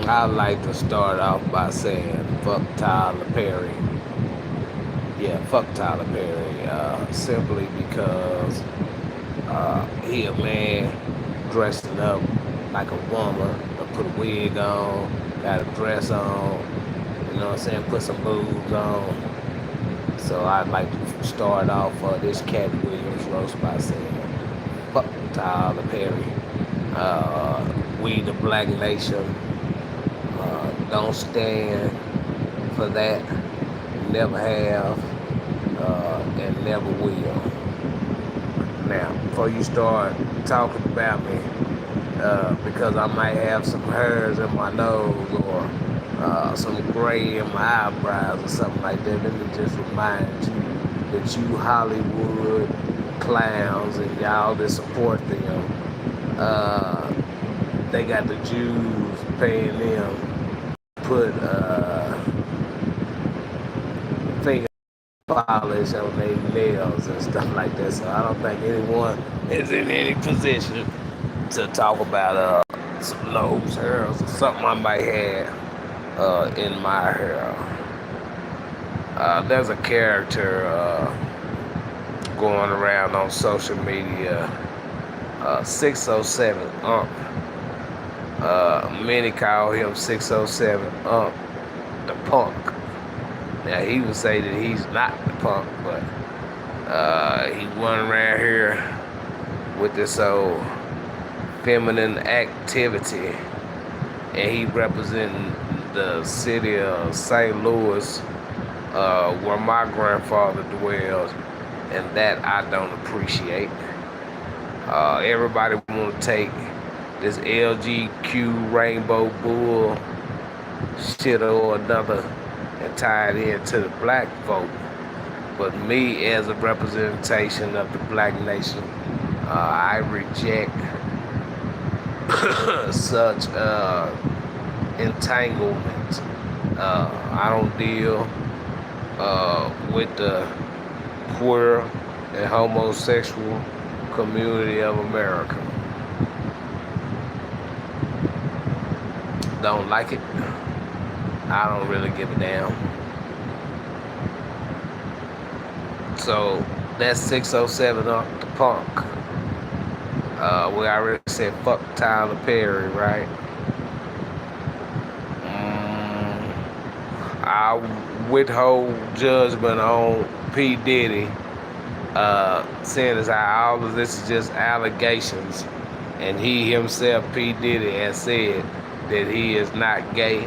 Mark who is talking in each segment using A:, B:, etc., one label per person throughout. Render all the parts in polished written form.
A: I like to start off by saying fuck Tyler Perry. Yeah, fuck Tyler Perry. Simply because he a man dressing up like a woman, put a wig on, got a dress on, you know what I'm saying, put some boobs on. So I'd like to start off this Katt Williams roast by saying fuck Tyler Perry. We the black nation don't stand for that, never have, and never will. Now, before you start talking about me, because I might have some hairs in my nose or some gray in my eyebrows or something like that, let me just remind you that you Hollywood clowns and y'all that support them, they got the Jews paying them put finger polish on their nails and stuff like that. So I don't think anyone is in any position to talk about some nose hairs or something I might have in my hair. There's a character going around on social media, 607 Ump. Many call him 607 Ump, the punk. Now he would say that he's not the punk, but he went around here with this old feminine activity, and he representing the city of St. Louis, where my grandfather dwells, and that I don't appreciate. Everybody want to take this LGQ rainbow bull shit or another and tie it into the black vote. But me, as a representation of the black nation, I reject such entanglement. I don't deal with the queer and homosexual community of America. Don't like it. I don't really give a damn. So that's 607 up the punk. We already said fuck Tyler Perry, right? I withhold judgment on P. Diddy, seeing as how all of this is just allegations, and he himself, P. Diddy, has said that he is not gay.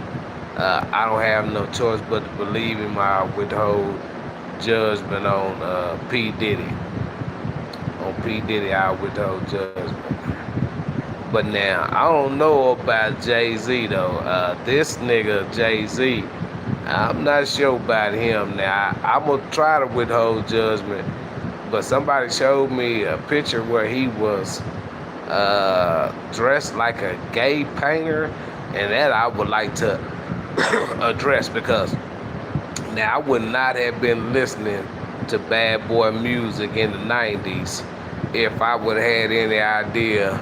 A: I don't have no choice but to believe him. I withhold judgment on P. Diddy. On P. Diddy, I withhold judgment. But now, I don't know about Jay-Z though. This nigga Jay-Z, I'm not sure about him. Now, I'm going to try to withhold judgment, but somebody showed me a picture where he was dressed like a gay painter, and that I would like to address, because now I would not have been listening to bad boy music in the 90s if I would have had any idea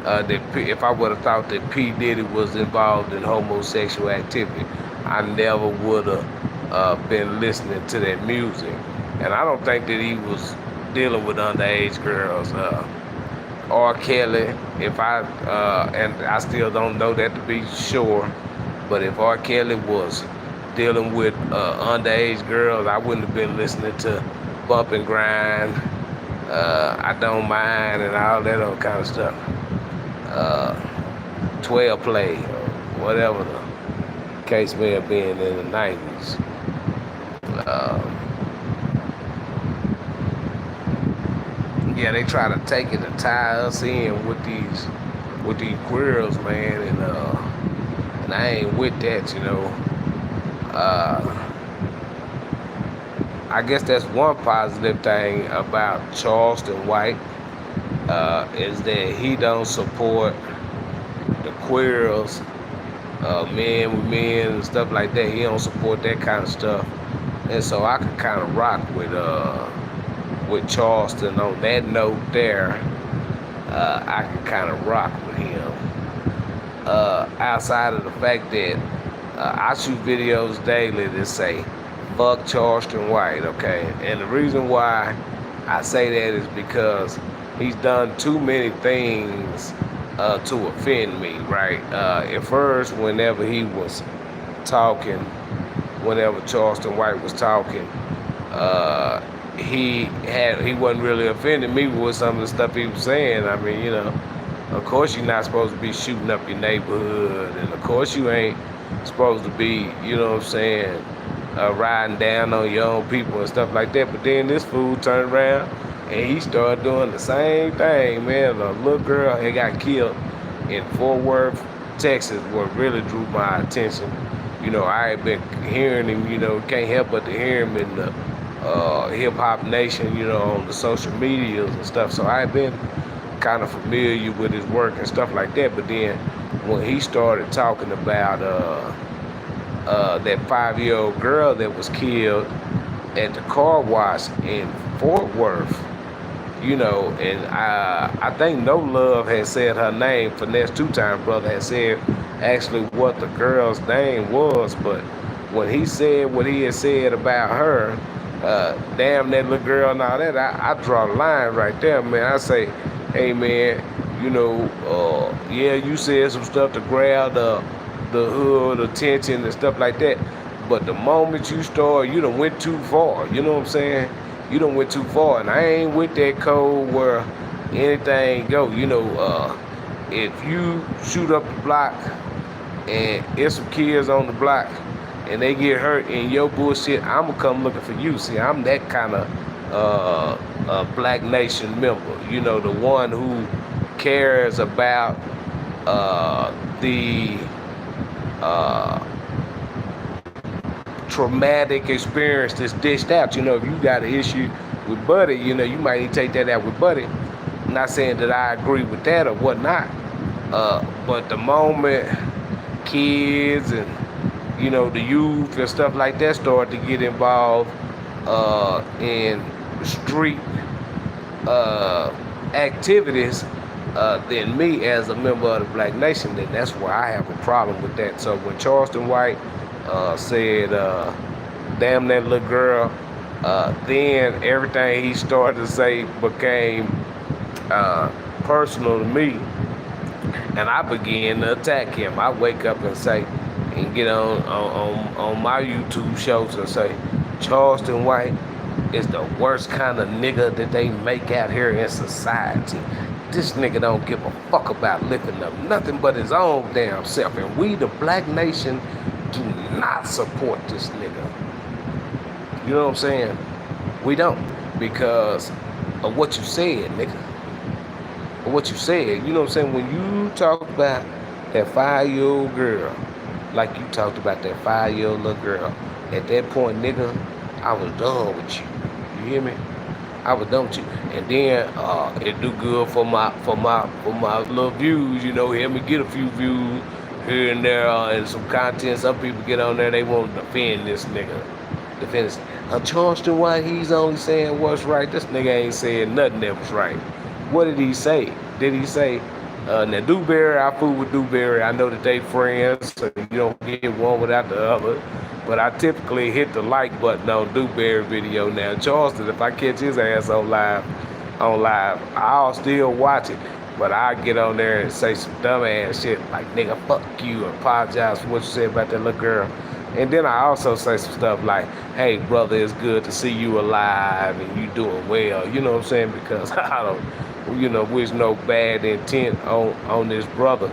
A: if I would have thought that P. Diddy was involved in homosexual activity. I never would have been listening to that music. And I don't think that he was dealing with underage girls. R. Kelly, and I still don't know that to be sure, but if R. Kelly was dealing with underage girls, I wouldn't have been listening to Bump and Grind, I Don't Mind, and all that other kind of stuff. 12 Play, or whatever the case may have been in the 90s. Yeah, they try to take it and tie us in with these queers, man, and I ain't with that, you know. I guess that's one positive thing about Charleston White, is that he don't support the queers, men with men and stuff like that. He don't support that kind of stuff, and so I can kind of rock with Charleston on that note there. I can kind of rock with him. outside of the fact that I shoot videos daily that say fuck Charleston White, okay? And the reason why I say that is because he's done too many things to offend me, right? At first, whenever Charleston White was talking, uh, he wasn't really offending me with some of the stuff he was saying. I mean, of course you're not supposed to be shooting up your neighborhood, and of course you ain't supposed to be, what I'm saying, riding down on your own people and stuff like that. But then this fool turned around and he started doing the same thing, man. A little girl had got killed in Fort Worth, Texas, what really drew my attention. I had been hearing him, can't help but to hear him in the hip hop nation, on the social medias and stuff. So I had been kind of familiar with his work and stuff like that. But then when he started talking about that 5-year-old girl that was killed at the car wash in Fort Worth, and I think No Love had said her name. Finesse Two-Time Brother had said actually what the girl's name was, but when he said what he had said about her, damn that little girl and all that, I draw the line right there, man. I say, hey man, yeah, you said some stuff to grab the hood attention and stuff like that, but the moment you start, you done went too far. You know what I'm saying? You done went too far, and I ain't with that code where anything go. If you shoot up the block and there's some kids on the block and they get hurt in your bullshit, I'm gonna come looking for you. See, I'm that kind of Black Nation member. The one who cares about the traumatic experience that's dished out. If you got an issue with Buddy, you might need to take that out with Buddy. I'm not saying that I agree with that or whatnot, but the moment kids and the youth and stuff like that start to get involved in street activities, then me as a member of the Black Nation, then that's where I have a problem with that. So when Charleston White said, damn that little girl, then everything he started to say became personal to me, and I began to attack him. I wake up and say, and get on my YouTube shows and say, Charleston White is the worst kind of nigga that they make out here in society. This nigga don't give a fuck about lifting up nothing but his own damn self. And we, the Black Nation, do not support this nigga. You know what I'm saying? We don't. Because of what you said, nigga. Of what you said. You know what I'm saying? When you talk about that 5-year-old girl, like you talked about that 5-year-old little girl, at that point, nigga, I was done with you. You hear me? I was done with you. And then it do good for my little views, help me get a few views here and there and some content. Some people get on there, they want to defend this nigga. Defend this. Charleston White, he's only saying what's right. This nigga ain't saying nothing that was right. What did he say? Did he say, now Dewberry, I fool with Dewberry. I know that they friends, so you don't get one without the other. But I typically hit the like button on Dewberry video now. Charleston, if I catch his ass on live, I'll still watch it. But I get on there and say some dumb ass shit like, nigga, fuck you, and apologize for what you said about that little girl. And then I also say some stuff like, hey, brother, it's good to see you alive and you doing well. You know what I'm saying? Because I don't, wish no bad intent on this brother.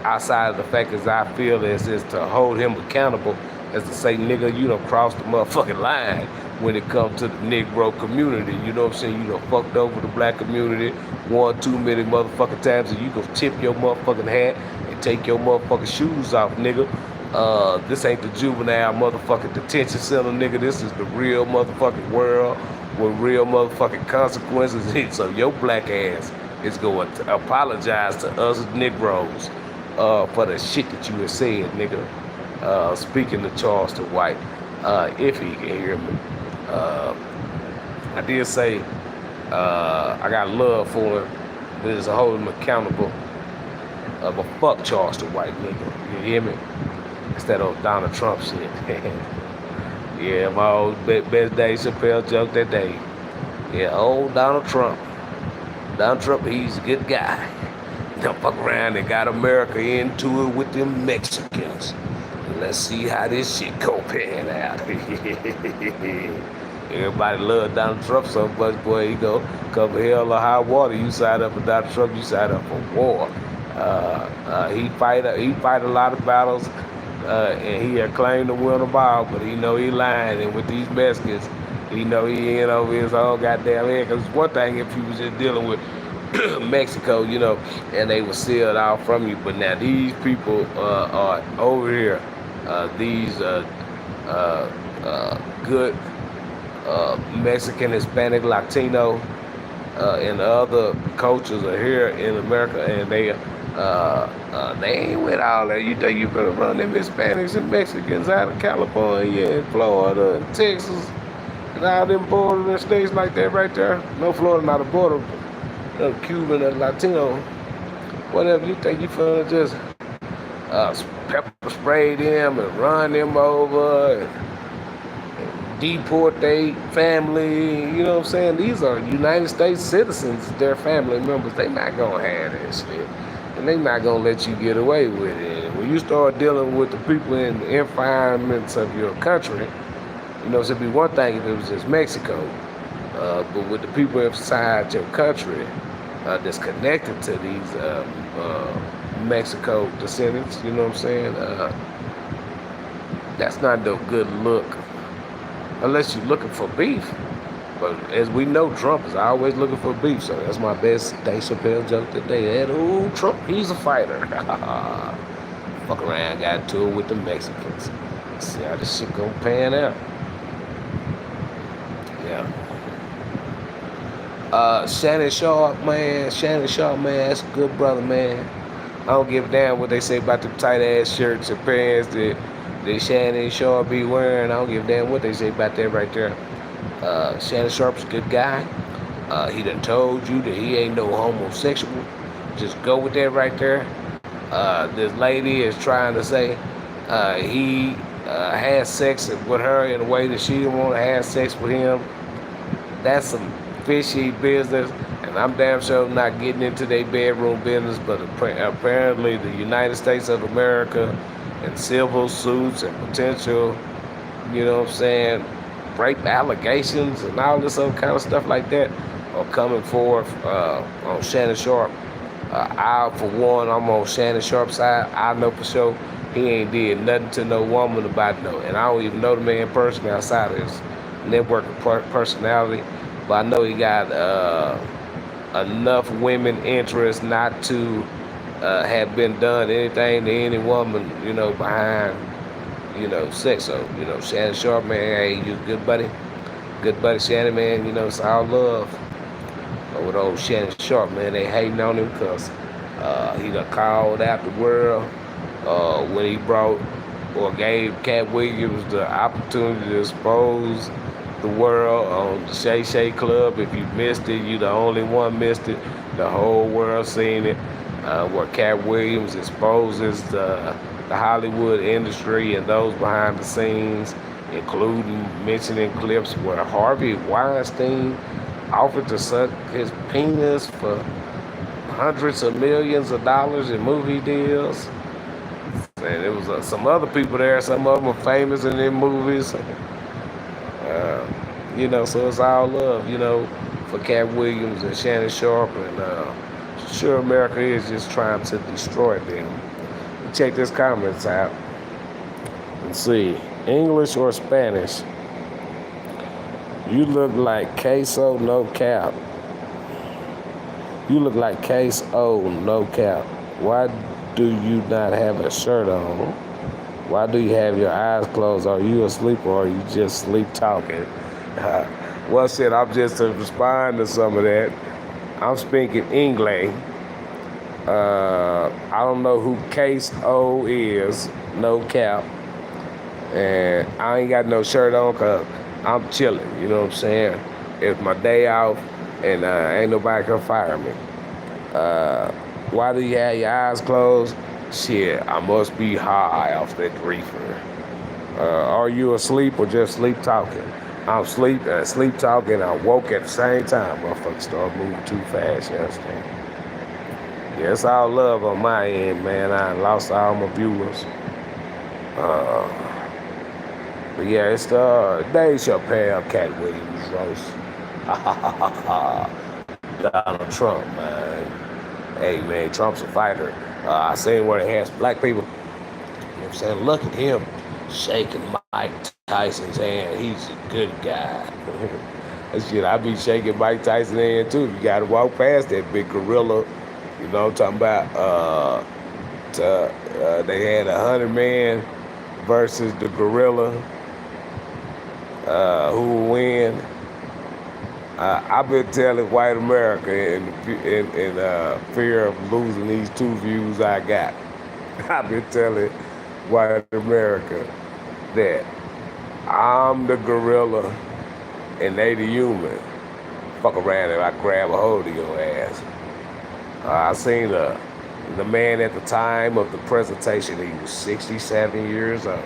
A: Outside of the fact as I feel is to hold him accountable, as to say, nigga, you done crossed the motherfucking line when it comes to the Negro community. You know what I'm saying? You done fucked over the Black community one too many motherfucking times, and you gonna tip your motherfucking hat and take your motherfucking shoes off, nigga. This ain't the juvenile motherfucking detention center, nigga. This is the real motherfucking world with real motherfucking consequences. So your black ass is going to apologize to us Negroes for the shit that you have said, nigga. Speaking to Charleston White, if he can hear me. I did say I got love for him, but it's to hold him accountable of a fuck Charles the white nigga. You hear me? Instead of Donald Trump shit. Yeah, my old best Dave Chappelle joke that day. Yeah, old Donald Trump. Donald Trump, he's a good guy. Don't fuck around and got America into it with them Mexicans. Let's see how this shit go pan out. Everybody love Donald Trump so much, boy. You go cover hell or high water. You side up with Donald Trump, you side up for war. He fight a lot of battles, and he had claimed to win them all, but he know he lying. And with these Mexicans, he know he in over his own goddamn head. Cause one thing if he was just dealing with Mexico, and they were sealed out from you, but now these people are over here. These good Mexican, Hispanic, Latino, and other cultures are here in America, and they ain't with all that. You think you better run them Hispanics and Mexicans out of California and Florida and Texas and all them bordering states like that right there. No, Florida not a border. Cuban and Latino, whatever. You think you finna just pepper spray them and run them over and deport their family? You know what I'm saying? These are United States citizens, their family members. They not gonna have that shit, and they not gonna let you get away with it. And when you start dealing with the people in the environments of your country, it'd be one thing if it was just Mexico. But with the people inside your country that's connected to these Mexico descendants, you know what I'm saying? That's not no good look, unless you're looking for beef. But as we know, Trump is always looking for beef. So that's my best Dave Chappelle joke today. And ooh, Trump, he's a fighter. Fuck around, got to it with the Mexicans. See how this shit gonna pan out. Yeah. Shannon Sharp, man, that's a good brother, man. I don't give a damn what they say about them tight ass shirts and pants that Shannon Sharp be wearing. I don't give a damn what they say about that right there. Shannon Sharp's a good guy. He done told you that he ain't no homosexual. Just go with that right there. This lady is trying to say he had sex with her in a way that she didn't want to have sex with him. That's some fishy business, and I'm damn sure not getting into their bedroom business, but apparently the United States of America and civil suits and potential, rape allegations and all this other kind of stuff like that are coming forth on Shannon Sharp. I, for one, I'm on Shannon Sharp's side. I know for sure he ain't did nothing to no woman about no, and I don't even know the man personally outside of his networking personality. But I know he got enough women interest not to have been done anything to any woman, behind, sex. So, Shannon Sharp, man, hey, you good buddy Shannon, man, it's all love. But with old Shannon Sharp, man, they hating on him because he done called out the world when he brought or gave Katt Williams the opportunity to expose the world on the Shay Shay Club. If you missed it, you the only one missed it. The whole world seen it. Where Katt Williams exposes the Hollywood industry and those behind the scenes, including mentioning clips where Harvey Weinstein offered to suck his penis for hundreds of millions of dollars in movie deals. And there was some other people there. Some of them are famous in their movies. So it's all love, for Katt Williams and Shannon Sharp, and sure America is just trying to destroy them. Check this comments out and see. English or Spanish? You look like queso, no cap. You look like queso, no cap. Why do you not have a shirt on? Why do you have your eyes closed? Are you asleep or are you just sleep talking? Well, shit, I'm just to respond to some of that. I'm speaking English. I don't know who Case O is, no cap. And I ain't got no shirt on because I'm chilling, you know what I'm saying? It's my day off and ain't nobody can fire me. Why do you have your eyes closed? Shit, I must be high off that reefer. Are you asleep or just sleep talking? I'm sleep and sleep talking. I woke at the same time. Motherfuckers start moving too fast. You understand? Yeah, it's all love on my end, man. I lost all my viewers. Uh, but yeah, it's the Dave Chappelle, Katt Williams roast. Donald Trump, man. Hey, man, Trump's a fighter. I seen where he has black people. You know what I'm saying? Look at him shaking Mike Tyson's hand. He's a good guy. That shit, I be shaking Mike Tyson's hand too. You gotta walk past that big gorilla. You know what I'm talking about? They had 100 man versus the gorilla. Who will win? I've been telling white America in fear of losing these 2 views I got. I've been telling white America that I'm the gorilla and they the human. Fuck around if I grab a hold of your ass. I seen the man at the time of the presentation. He was 67 years old.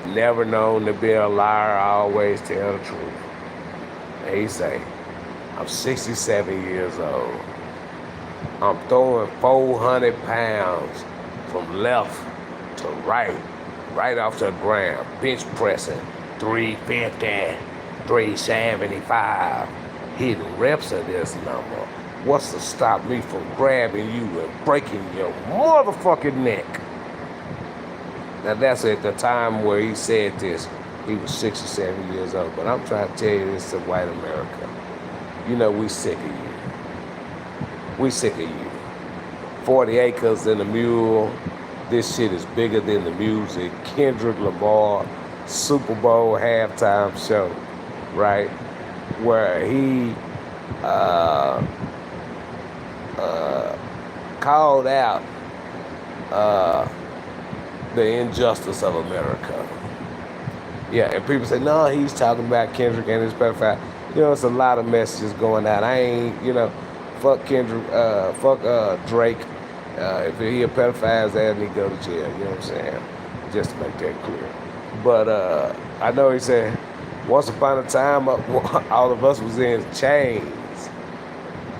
A: Never known to be a liar. Always tell the truth. And he say, I'm 67 years old. I'm throwing 400 pounds from left to right off the ground, bench pressing 350, 375, hitting reps of this number. What's to stop me from grabbing you and breaking your motherfucking neck? Now that's at the time where he said this. He was 67 years old. But I'm trying to tell you this to white America. You know we sick of you. We sick of you. 40 acres and a mule. This shit is bigger than the music. Kendrick Lamar, Super Bowl halftime show, right? Where he called out the injustice of America. Yeah, and people say, no, he's talking about Kendrick and his pedophile. You know, it's a lot of messages going out. I ain't, fuck Kendrick, fuck Drake. If he a pedophile, his ass need to go to jail. You know what I'm saying? Just to make that clear. But I know he said, once upon a time, all of us was in chains.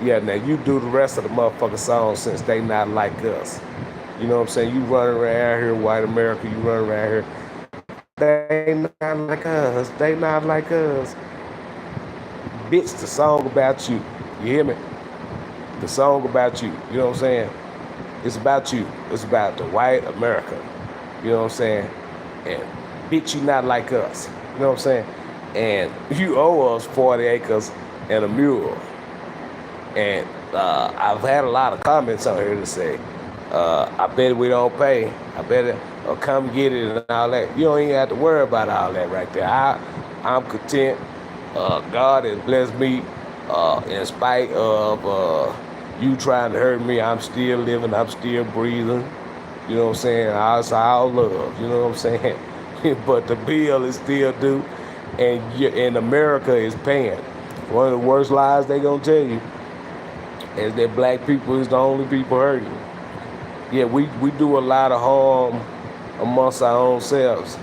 A: Yeah, now you do the rest of the motherfucking song since they not like us. You know what I'm saying? You running around here, white America, you running around here. They not like us. They not like us. Bitch, the song about you. You hear me? The song about you. You know what I'm saying? It's about you. It's about the white America. You know what I'm saying? And bitch, you not like us. You know what I'm saying? And you owe us 40 acres and a mule. And I've had a lot of comments on here to say, I bet we don't pay. I bet it, or come get it and all that. You don't even have to worry about all that right there. I'm content. God has blessed me in spite of you trying to hurt me. I'm still living. I'm still breathing. You know what I'm saying? It's all love. You know what I'm saying? But the bill is still due, and America is paying. One of the worst lies they gonna tell you is that black people is the only people hurting. Yeah, we do a lot of harm amongst our own selves,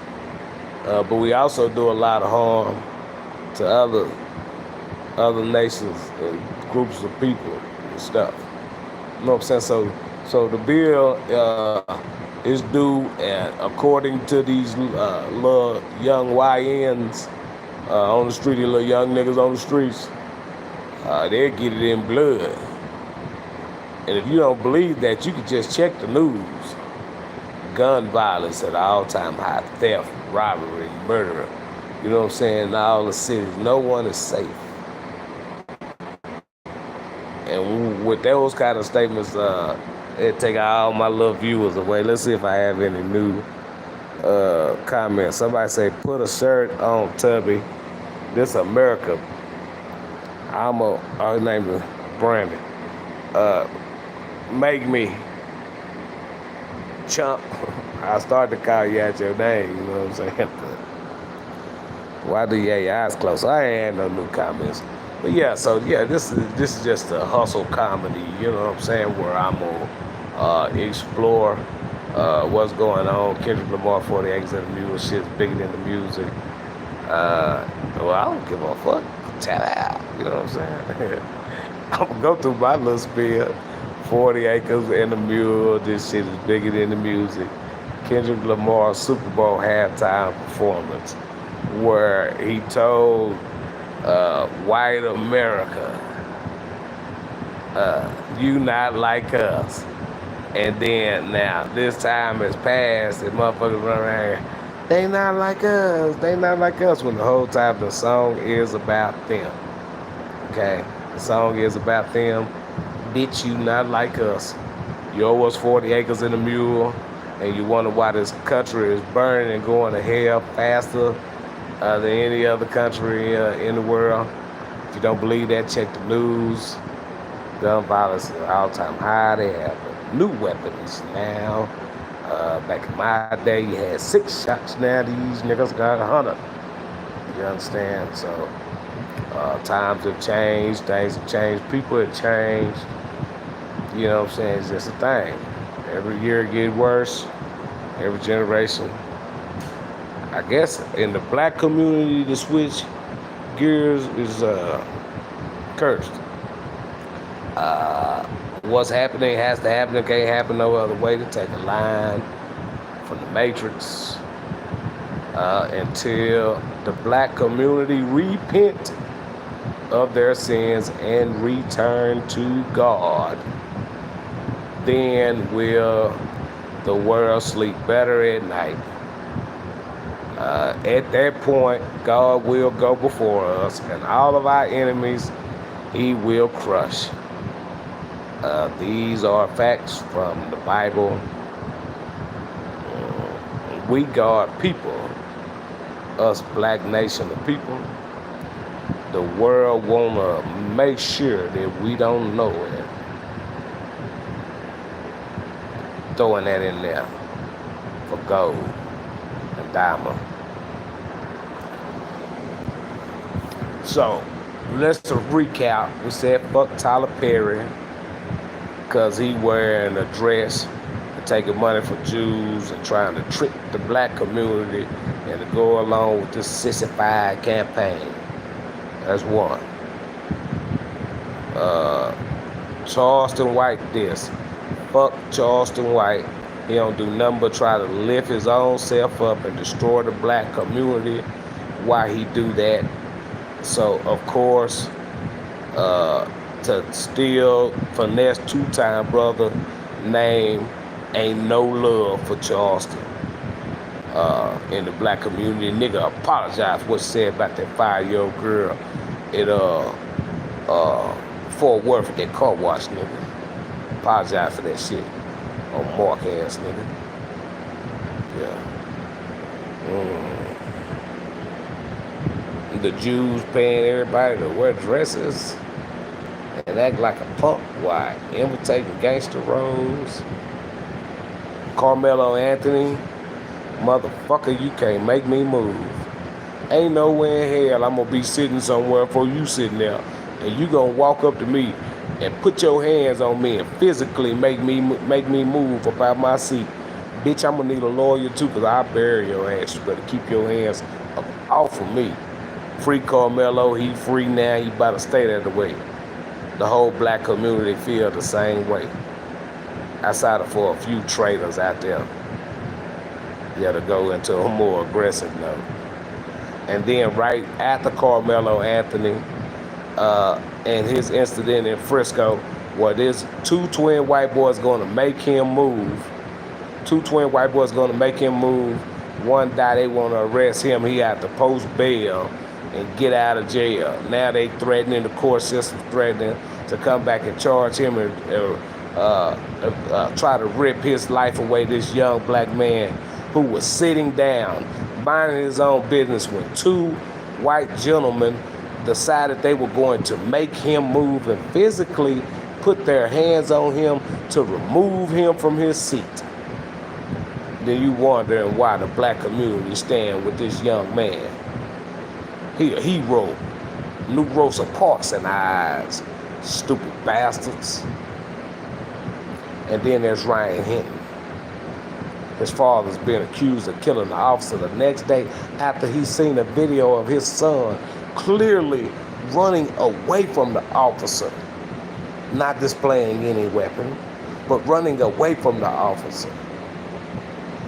A: but we also do a lot of harm to other nations and groups of people and stuff. You know what I'm saying? So the bill is due, and according to these little young YNs on the street, these little young niggas on the streets, they'll get it in blood. And if you don't believe that, you can just check the news. Gun violence at an all-time high, theft, robbery, murder. You know what I'm saying? In all the cities, no one is safe. And with those kind of statements, it take all my little viewers away. Let's see if I have any new comments. Somebody say, put a shirt on, Tubby. This America. Her name is Brandon. Make me chump. I start to call you out your name, you know what I'm saying? Why do you have your eyes closed? I ain't had no new comments. But yeah, so yeah, this is just a hustle comedy. You know what I'm saying? Where I'm gonna explore what's going on. Kendrick Lamar, 40 Acres of the Mule, shit's bigger than the music. Well, I don't give a fuck. Tell out. You know what I'm saying? I'm gonna go through my little spiel. 40 Acres and the Mule. This shit is bigger than the music. Kendrick Lamar's Super Bowl halftime performance, where he told white America, you not like us. And then now this time has passed and motherfuckers run around here. They not like us. They not like us. When the whole time the song is about them. Okay? The song is about them. Bitch, you not like us. You owe us 40 acres and a mule. And you wonder why this country is burning and going to hell faster than any other country in the world. If you don't believe that, check the news. Gun violence is an all-time high. They have new weapons now. Back in my day, you had 6 shots. Now these niggas got 100. You understand? So times have changed. Things have changed. People have changed. You know what I'm saying? It's just a thing. Every year it gets worse. Every generation. I guess in the black community, to switch gears is cursed. What's happening has to happen. It can't happen no other way. To take a line from the Matrix until the black community repent of their sins and return to God. Then will the world sleep better at night. At that point, God will go before us, and all of our enemies He will crush. These are facts from the Bible. We God people, us black nation of people. The world wanna make sure that we don't know it. Throwing that in there for gold and diamond. So let's recap. We said fuck Tyler Perry because he wearing a dress and taking money from Jews and trying to trick the black community and to go along with this sissified campaign. That's one. Charleston White this. Fuck Charleston White. He don't do nothing but try to lift his own self up and destroy the black community. Why he do that? So of course, to steal, finesse two-time brother name, ain't no love for Charleston in the black community. Nigga apologize for what said about that 5-year-old girl at Fort Worth at that car wash, nigga. Apologize for that shit. On Mark ass nigga. Yeah. The Jews paying everybody to wear dresses and act like a punk. Why? Imitating gangster roles. Carmelo Anthony, motherfucker, you can't make me move. Ain't nowhere in hell I'm gonna be sitting somewhere before you sitting there, and you gonna walk up to me and put your hands on me and physically make me move up out my seat. Bitch, I'm gonna need a lawyer too, cause I'll bury your ass. You better keep your hands up off of me. Free Carmelo, he free now, he about to stay that way. The whole black community feel the same way. Outside of for a few traitors out there. Yeah, to go into a more aggressive note. And then right after Carmelo Anthony and his incident in Frisco, where there's 2 twin white boys gonna make him move. 2 twin white boys gonna make him move. One guy, they wanna arrest him, he had to post bail and get out of jail. Now they threatening, the court system threatening to come back and charge him and try to rip his life away, this young black man who was sitting down, minding his own business when 2 white gentlemen decided they were going to make him move and physically put their hands on him to remove him from his seat. Then you wondering why the black community stand with this young man. He a hero. New Rosa Parks in eyes, stupid bastards. And then there's Ryan Hinton. His father's been accused of killing the officer the next day after he's seen a video of his son clearly running away from the officer, not displaying any weapon, but running away from the officer.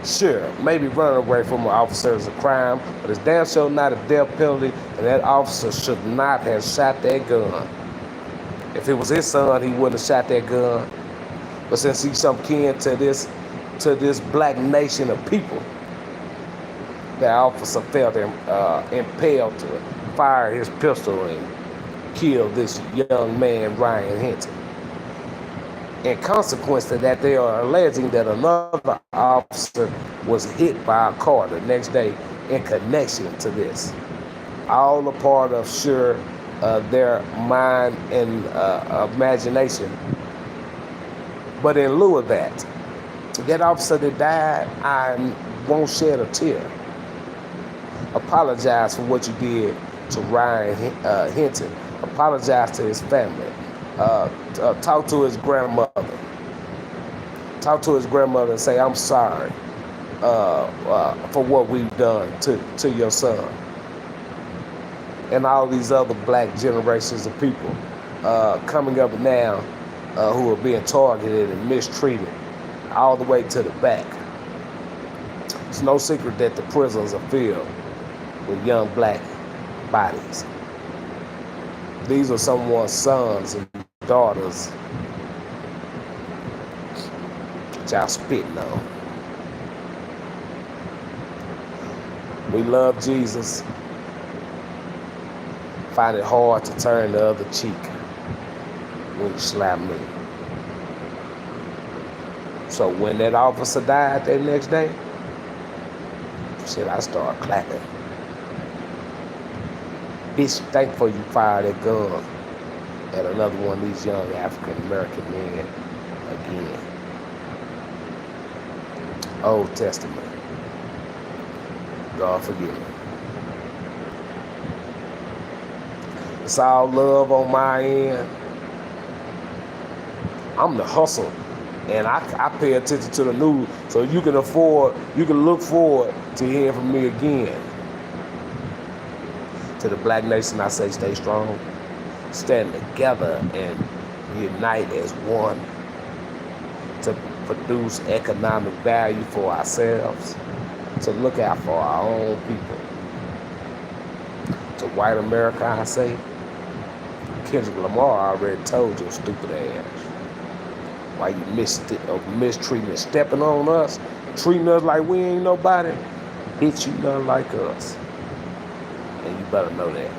A: Sure, maybe running away from an officer is a crime, but it's damn sure not a death penalty, and that officer should not have shot that gun. If it was his son, he wouldn't have shot that gun. But since he's some kin to this black nation of people, the officer felt impelled to fire his pistol and kill this young man, Ryan Hinton. In consequence to that, they are alleging that another officer was hit by a car the next day in connection to this. All a part of, sure, their mind and imagination. But in lieu of that, that officer that died, I won't shed a tear. Apologize for what you did to Ryan Hinton. Apologize to his family. Talk to his grandmother. Talk to his grandmother and say, I'm sorry for what we've done to your son. And all these other black generations of people coming up now who are being targeted and mistreated all the way to the back. It's no secret that the prisons are filled with young black bodies. These are someone's sons and daughters that y'all spitting on. We love Jesus. Find it hard to turn the other cheek when you slap me. So when that officer died that next day, shit, I started clapping. Bitch, thankful you fired that gun at another one of these young African-American men again. Old Testament. God forgive me. It's all love on my end. I'm the Hussle, and I pay attention to the news, so you can look forward to hearing from me again. To the black nation, I say stay strong, stand together, and unite as one to produce economic value for ourselves, to look out for our own people. To white America, I say, Kendrick Lamar already told your stupid ass. Why you mistreating, stepping on us, treating us like we ain't nobody? Bitch, you nothing like us. And you better know that.